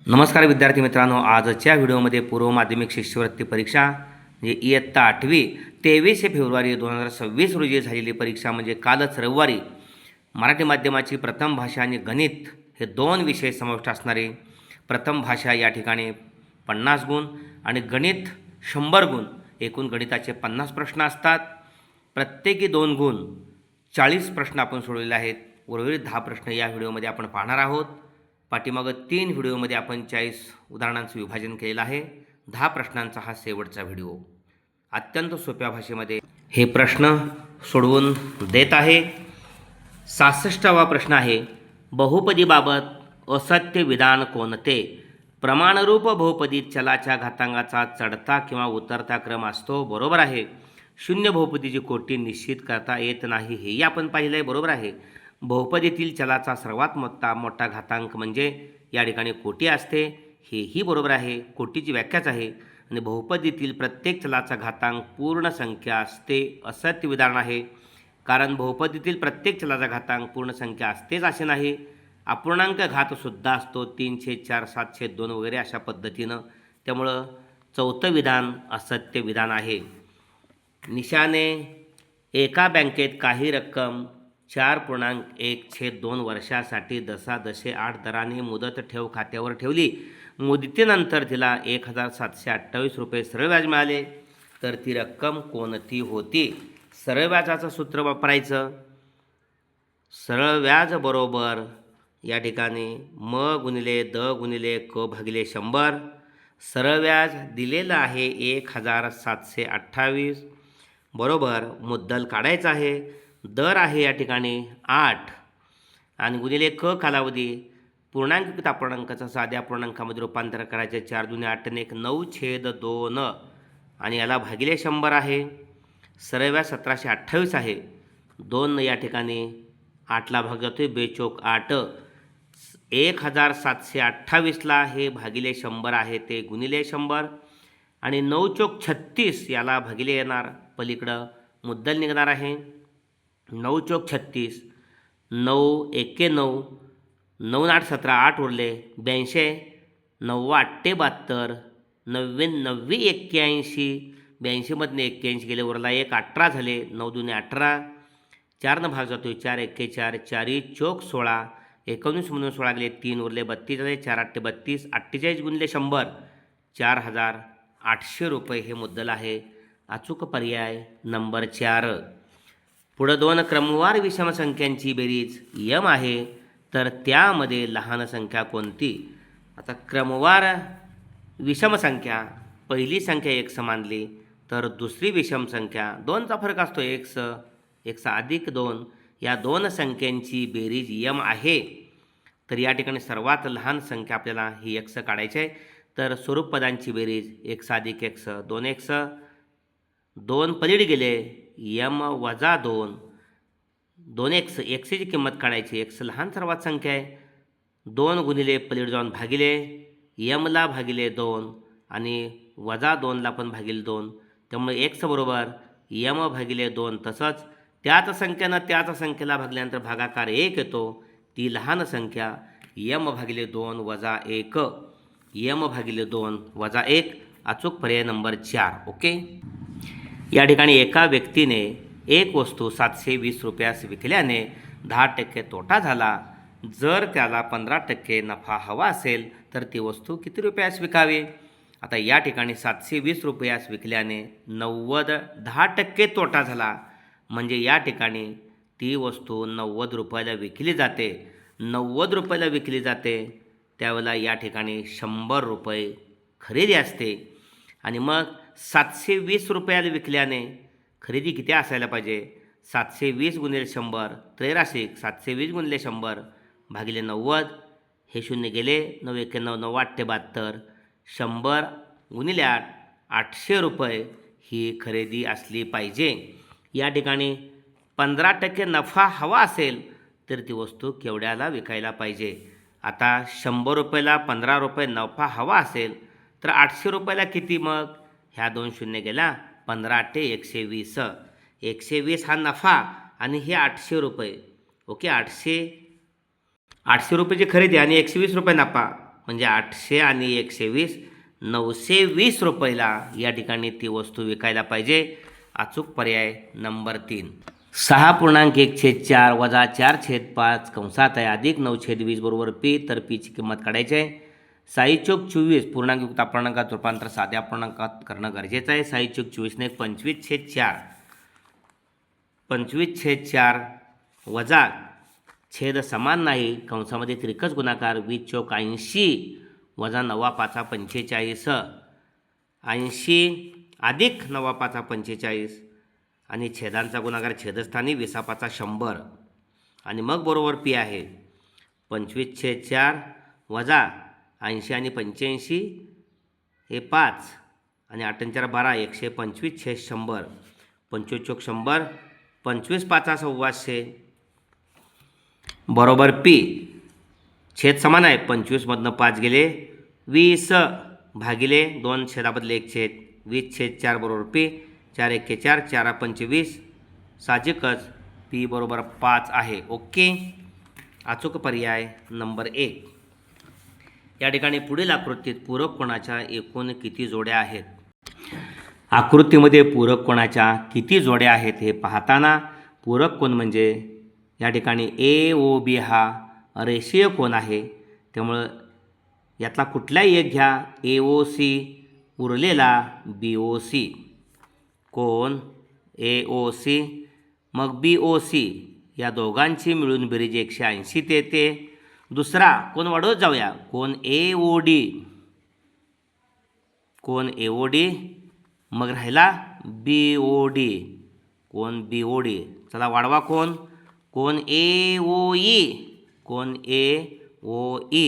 नमस्कार विद्यार्थी मित्रांनो, आजच्या व्हिडिओमध्ये पूर्व माध्यमिक शिष्यवृत्ती परीक्षा म्हणजे इयत्ता 8वी 23 फेब्रुवारी 2026 रोजी झालेली परीक्षा म्हणजे कालच रविवारी मराठी माध्यमाची प्रथम भाषा आणि गणित हे दोन विषय समाविष्ट असणारे. प्रथम भाषा या ठिकाणी 50 गुण आणि गणित 100 गुण, एकूण गणिताचे 50 प्रश्न असतात. प्रत्येकी 2 गुण 40 प्रश्न आपण सोडवलेले आहेत. उर्वरित 10 प्रश्न या व्हिडिओमध्ये आपण पाहणार आहोत. पाठीमागं 3 व्हिडिओमध्ये आपण 40 उदाहरणांचं विभाजन केलेलं आहे. 10 प्रश्नांचा हा शेवटचा व्हिडिओ. अत्यंत सोप्या भाषेमध्ये हे प्रश्न सोडवून देत आहे. 66वा प्रश्न आहे, बहुपदीबाबत असत्य विधान कोणते? प्रमाणरूप बहुपदीत चलाच्या घातांकाचा चढता किंवा उतरता क्रम असतो, बरोबर आहे. शून्य बहुपदीची कोटी निश्चित करता येत नाही, हेही आपण पाहिलं आहे, बरोबर आहे. बहुपदीतील चलाचा सर्वात मोठा घातांक म्हणजे या ठिकाणी कोटी असते, हेही बरोबर आहे. कोटीची व्याख्याच आहे. आणि बहुपदीतील प्रत्येक चलाचा घातांक पूर्ण संख्या असते, असत्य विधान आहे. कारण बहुपदीतील प्रत्येक चलाचा घातांक पूर्ण संख्या असतेच असे नाही. अपूर्णांक घातसुद्धा असतो, 3/4, 7/2 वगैरे अशा पद्धतीनं. त्यामुळं चौथं विधान असत्य विधान आहे. निशाने एका बँकेत काही रक्कम 4.1/2 वर्षासाठी 10.8 दराने मुदत ठेव खात्यावर ठेवली. मुदतीनंतर तिला 1,728 रुपये सरळ व्याज मिळाले, तर ती रक्कम कोणती होती? सरळ व्याजाचं सूत्र वापरायचं. सरळ व्याज बरोबर या ठिकाणी म गुणिले द गुणिले क भागिले 100. सरळ व्याज दिलेलं आहे 1,728 बरोबर. मुद्दल काढायचं आहे. दर आहे या ठिकाणी 8 आणि गुणिले क कालावधी. पूर्णांकित अपूर्णांकाचं साध्या पूर्णांकामध्ये रूपांतर करायचे. 4 दुने 8 आणि 1 9/2 आणि याला भागिले 100 आहे. सरळ व्याज 1728 आहे. 2 या ठिकाणी 8ला भाग जातोय, 2 8. 1,728ला हे भागिले 100 आहे, ते गुणिले 100 आणि 9 36 याला भागिले येणार. पलीकडं मुद्दल निघणार आहे. 9 36, 9 1 9, 9 8 17, 8 उरले 82, 9 8 72, 9 9 81, 82मधून 81 गेले, उरला 1 18 झाले. 9 दुने 18, 4 भाग जातोय, 4 1 4, 4 4 16, 19 म्हणून 16 गेले, 3 उरले 32 झाले. 4 8 32, 48 गुणिले 100, 4,800 रुपये हे मुद्दल आहे. अचूक पर्याय नंबर 4. पुढं 2 क्रमवार विषम संख्यांची बेरीज यम आहे, तर त्यामध्ये लहान संख्या कोणती? आता क्रमवार विषम संख्या, पहिली संख्या x मानली तर दुसरी विषम संख्या 2चा फरक असतो, x अधिक 2, या 2 संख्यांची बेरीज यम आहे. तर या ठिकाणी सर्वात लहान संख्या आपल्याला ही x काढायची आहे. तर स्वरूप पदांची बेरीज x अधिक x 2x, 2 पलीड गेले यम वजा 2, 2x, xची किंमत काढायची. x लहान सर्वात संख्या आहे. 2 गुणिले पलीड जाऊन भागिले यमला भागिले 2 आणि वजा 2ला पण भागिले 2. त्यामुळे x बरोबर यम भागिले 2. तसंच त्याच संख्येनं त्याच संख्येला भागल्यानंतर भागाकार 1 येतो. ती लहान संख्या यम भागिले 2 वजा 1, यम भागिले 2 वजा 1. अचूक पर्याय नंबर 4. ओके. या ठिकाणी एका व्यक्तीने एक वस्तू 720 रुपयास विकल्याने 10% तोटा झाला. जर त्याला 15% नफा हवा असेल तर ती वस्तू किती रुपयास विकावी? आता या ठिकाणी 720 रुपयास विकल्याने 10% तोटा झाला, म्हणजे या ठिकाणी ती वस्तू 90 रुपयाला विकली जाते. 90 रुपयाला विकली जाते त्यावेळेला या ठिकाणी 100 रुपये खरेदी असते. आणि मग 720 रुपयाला विकल्याने खरेदी किती असायला पाहिजे? 720 गुणिले 100 13, 720 गुणिले 100 भागिले 90, हे शून्य गेले, 9 1 9, 9 8 72, 100 गुणिले 8, 800 रुपये ही खरेदी असली पाहिजे. या ठिकाणी 15% नफा हवा असेल तर ती वस्तू केवढ्याला विकायला पाहिजे? आता 100 रुपयाला 15 रुपये नफा हवा असेल तर 800 रुपयाला किती? मग ह्या 2 शून्य गेला, 15 8 120, 120 हा नफा आणि हे 800 रुपये. ओके. 800 रुपयाची खरेदी आणि 120 रुपये नफा. म्हणजे 800 आणि 120 920 रुपयाला या ठिकाणी ती वस्तू विकायला पाहिजे. अचूक पर्याय नंबर 3. 6.1/4 वजा 4/5 कंसात आहे अधिक 9/20 बरोबर पी. तर पीची किंमत काढायची आहे. 6×24 पूर्णांकयुक्त अपूर्णांकात रूपांतर साध्या अपूर्णांकात करणं गरजेचं आहे. 6×24 25/4 25/4 वजा छेद समान नाही कंसामध्ये त्रिकच गुणाकार 20×80 वजा 9×5 45 80 अधिक 9×5 45 आणि छेदांचा गुणाकार छेदस्थानी 20×5 100 आणि मग बरोबर पी आहे. 25/4 वजा 80 आणि 85 हे 5 आणि 8×4 12 125/100 25×100 25×5 सव्वाशे बरोबर पी. छेद समान आहे 25मधनं 5 गेले 20 भागिले 2 छेदाबदले 1 छेद 20/4 बरोबर पी. 4×1 4 4×5 20 साहजिकच पी बरोबर 5 आहे. ओके. अचूक पर्याय नंबर 1. या ठिकाणी पुढील आकृतीत पूरक कोणाच्या एकूण किती जोड्या आहेत. आकृतीमध्ये पूरक कोणाच्या किती जोड्या आहेत हे पाहताना पूरक कोण म्हणजे या ठिकाणी AOB हा रेषीय कोण आहे. त्यामुळं यातला कुठलाही एक घ्या. AOC उरलेला BOC कोण AOC मग BOC या दोघांची मिळून बेरीज 180 ते येते. दुसरा कोण वाढवत जाऊया. कोण AOD कोण AOD मग राहिला BOD कोण BOD. चला वाढवा कोण कोण AOE कोण AOE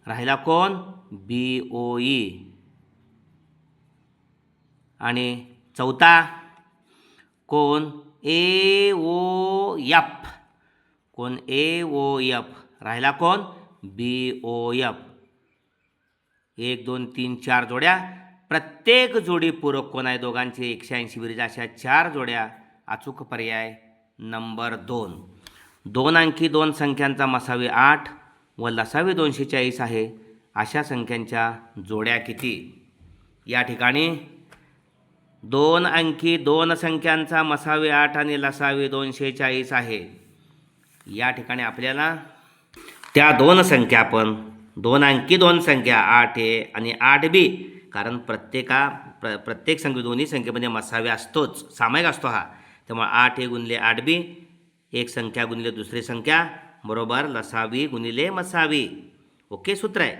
राहिला कोण BOE आणि चौथा कोण AOF कोण AOF राहिला कोण BOF. 1 2 3 4 जोड्या. प्रत्येक जोडी पूरक कोण आहे दोघांचे 180 बेरीज अशा 4 जोड्या. अचूक पर्याय नंबर 2. 2 अंकी 2 संख्यांचा मसावी 8 व लसावी 240 आहे. अशा संख्यांच्या जोड्या किती. या ठिकाणी 2 अंकी 2 संख्यांचा मसावी 8 आणि लसावी 240 आहे. या ठिकाणी आपल्याला त्या 2 संख्या आपण 2 अंकी 2 संख्या 8A आणि 8B कारण प्रत्येक संख्ये दोन्ही संख्येमध्ये मसावी असतोच सामायिक असतो हा. त्यामुळे 8A गुणिले 8B एक संख्या गुणिले दुसरी संख्या बरोबर लसावी गुणिले मसावी. ओके. सूत्र आहे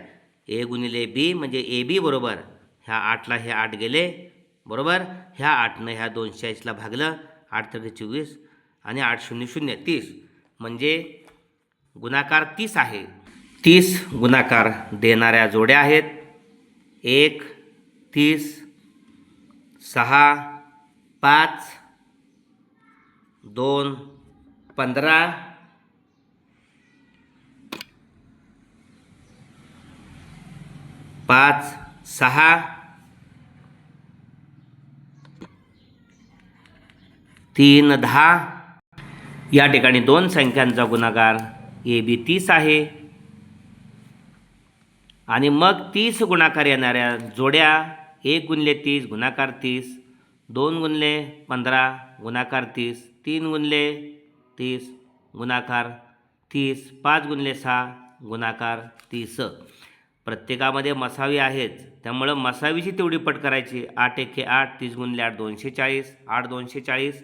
A गुणिले B म्हणजे AB बरोबर ह्या 8ला हे 8 गेले बरोबर ह्या 8नं ह्या 240ला भागलं 8 × 24 आणि 8 0 0 30 म्हणजे गुणाकार 30 आहे. 30 गुणाकार देणाऱ्या जोड्या आहेत. 1 30 6 5 2 15 5 6 3 10. या ठिकाणी 2 संख्यांचा गुणाकार AB 30 आहे आणि मग 30 गुणाकार येणाऱ्या जोड्या 1 गुणिले 30 गुणाकार 30 2 गुणिले 15 गुणाकार 30 3 गुणिले 30 गुणाकार 30 5 गुणिले 6 गुणाकार 30. प्रत्येकामध्ये मसावी आहेत त्यामुळं मसावीची तेवढी पट करायची. 8 1 8 30 गुणिले 8 240 8 240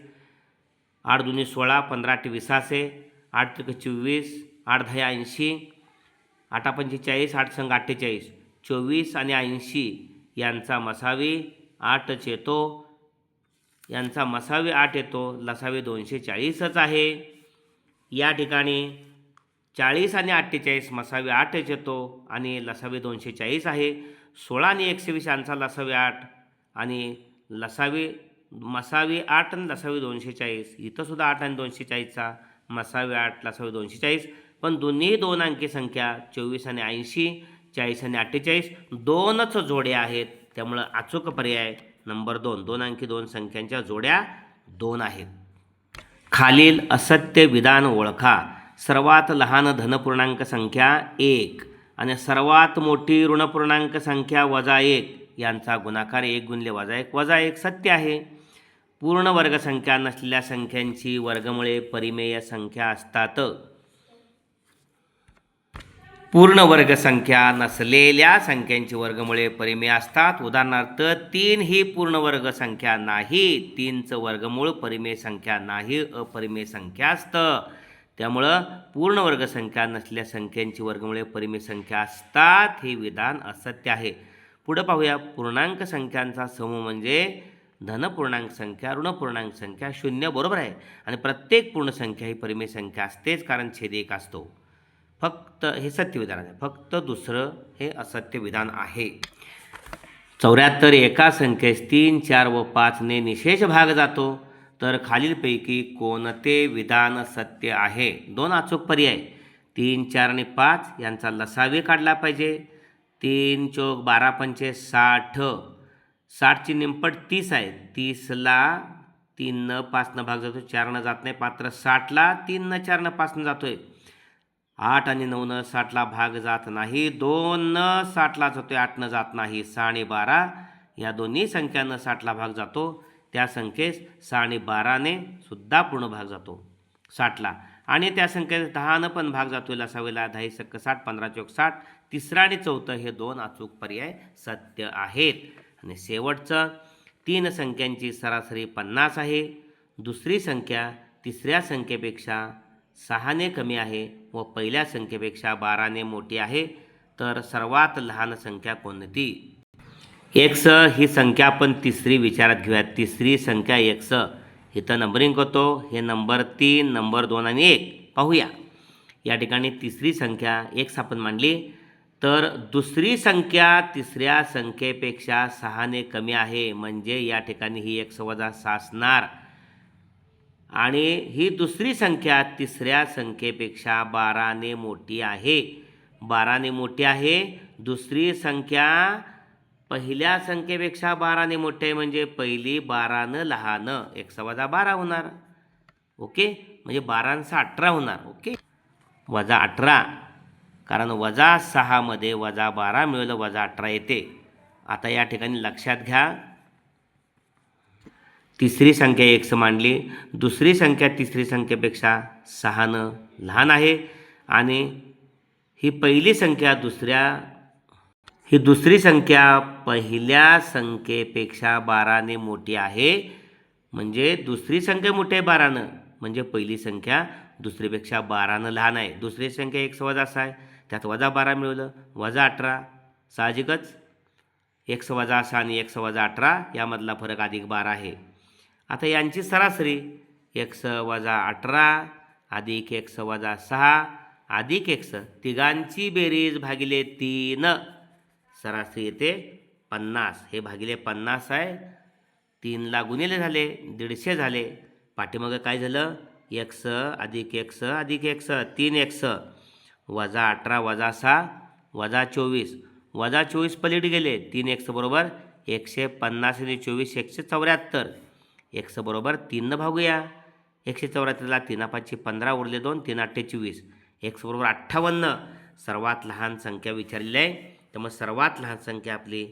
8 2 16 15 8 20 असे 8 3 24 8 10 80 8 45 8 संग 48 24 आणि 80 यांचा मसावी 8च येतो. यांचा मसावी 8 येतो. लसावी 240च आहे. या ठिकाणी 40 आणि 48 मसावी 8च येतो आणि लसावी 240 आहे. 16 आणि 120 यांचा लसावी 8 आणि मसावी 8 आणि लसावी 240. इथं सुद्धा 8 आणि 240चा मसावी 8 लसावी 240. पण दोन्ही 2 अंकी संख्या 24 आणि 80 40 आणि 48 2च जोड्या आहेत. त्यामुळं अचूक पर्याय नंबर 2. 2 अंकी 2 संख्यांच्या जोड्या 2 आहेत. खालील असत्य विधान ओळखा. सर्वात लहान धनपूर्णांक संख्या 1 आणि सर्वात मोठी ऋणपूर्णांक संख्या -1 यांचा गुणाकार 1 गुणिले -1 -1 सत्य आहे. पूर्ण वर्ग संख्या नसलेल्या संख्यांची वर्गमुळे परिमेय संख्या असतात. पूर्ण वर्ग संख्या नसलेल्या संख्यांची वर्गमुळे परिमेय असतात. उदाहरणार्थ 3 ही पूर्ण वर्ग संख्या नाही. 3चं वर्गमूळ परिमेय संख्या नाही, अपरिमेय संख्या असतं. त्यामुळं पूर्ण वर्ग संख्या नसलेल्या संख्यांची वर्गमुळे परिमेय संख्या असतात हे विधान असत्य आहे. पुढे पाहूया. पूर्णांक संख्यांचा समूह म्हणजे धनपूर्णांक संख्या, ऋणपूर्णांक संख्या. 0 बरोबर आहे. आणि प्रत्येक पूर्ण संख्या ही परिमेय संख्या असतेच, कारण छेद 1 असतो. फक्त हे सत्य विधान आहे. फक्त दुसरं हे असत्य विधान आहे. 74 एका संख्येस 3, 4 व 5 ने निशेष भाग जातो, तर खालीलपैकी कोणते विधान सत्य आहे? 2 अचूक पर्याय. 3, 4 आणि 5 यांचा लसावी काढला पाहिजे. 3 चौक 12 पंचे 60. 60ची निमपट 30 आहे. 30ला 3 5 भाग जातो, 4 जात नाही. मात्र 60ला 3 4 5 जातोय. 8 आणि 9 60ला भाग जात नाही. 2 60ला जातोय, 8 जात नाही. 6 आणि 12 या दोन्ही संख्यांना 60ला भाग जातो. त्या संख्येस 6 आणि 12ने सुद्धा पूर्ण भाग जातो 60ला. आणि त्या संख्येस 10 पण भाग जातो लसावीला. 10 सक्क 60, 15 चौक 60. तिसरं आणि चौथं हे 2 अचूक पर्याय सत्य आहेत. आणि शेवटचं 3 संख्यांची सरासरी 50 आहे. दुसरी संख्या तिसऱ्या संख्येपेक्षा 6ने कमी आहे व पहिल्या संख्येपेक्षा 12ने मोठी आहे, तर सर्वात लहान संख्या कोणती? x ही संख्या आपण तिसरी विचारात घेऊयात. तिसरी संख्या x. इथं नंबरिंग करतो. हे नंबर 3, नंबर 2 आणि 1 पाहूया. या ठिकाणी तिसरी संख्या x आपण मांडली, तर दुसरी संख्या तिसऱ्या संख्येपेक्षा 6ने कमी आहे, म्हणजे या ठिकाणी ही x वजा 6 असणार. आणि ही दुसरी संख्या तिसऱ्या संख्येपेक्षा 12ने मोठी आहे. 12ने मोठी आहे. दुसरी संख्या पहिल्या संख्येपेक्षा 12ने मोठी आहे, म्हणजे पहिली 12नं लहान. x वजा 12 होणार. ओके, म्हणजे 12 18 होणार. ओके, वजा 18, कारण वजा 6 मध्ये वजा 12 मिळवलं, वजा 18 येते. आता या ठिकाणी लक्षात घ्या, तिसरी संख्या x मांडली. दुसरी संख्या तिसरी संख्येपेक्षा 6नं लहान आहे. आणि ही पहिली संख्या दुसरी संख्या पहिल्या संख्येपेक्षा 12ने मोठी आहे, म्हणजे दुसरी संख्या मोठी आहे 12नं, म्हणजे पहिली संख्या दुसरीपेक्षा 12नं लहान आहे. दुसरी संख्या x वजा 6 आहे, त्यात वजा 12 मिळवलं, वजा 18. साहजिकच x वजा 6 आणि x वजा 18 यामधला फरक अधिक 12 आहे. आता यांची सरासरी x वजा 18 अधिक x वजा 6 अधिक x, तिघांची बेरीज भागिले 3, सरासरी येते 50. हे भागिले 50 आहे. 3ला गुणिले झाले, 150 झाले. पाठीमागं काय झालं? x अधिक x अधिक x, 3x वजा 18 वजा 6 वजा 24. वजा 24 पलीड गेले. 3x बरोबर 150 आणि 24 174. x बरोबर 3 भागूया. 174ला 3 5 15 उरले 2, 3 8 24. x बरोबर 58. सर्वात लहान संख्या विचारलेली आहे, त्यामुळे सर्वात लहान संख्या आपली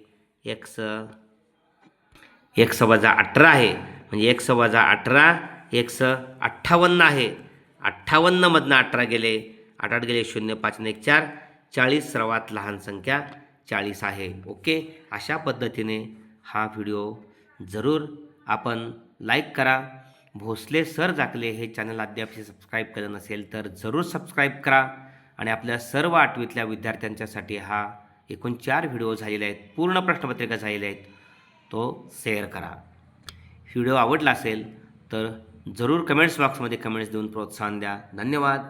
x वजा 18 आहे. म्हणजे x वजा 18, x 58 आहे. 58मधनं 18 गेले, 8 गेले 0, 5 1 4, 40. सर्वात लहान संख्या 40 आहे. ओके, अशा पद्धतीने हा व्हिडिओ जरूर आपण लाईक करा. भोसले सर जाकले हे चॅनल अद्याप सबस्क्राईब केलं नसेल तर जरूर सबस्क्राईब करा. आणि आपल्या सर्व 8वीतल्या विद्यार्थ्यांच्यासाठी हा एकूण 4 व्हिडिओ झालेले आहेत, पूर्ण प्रश्नपत्रिका झालेल्या आहेत, तो शेअर करा. व्हिडिओ आवडला असेल तर जरूर कमेंट्स बॉक्समध्ये कमेंट्स देऊन प्रोत्साहन द्या. धन्यवाद.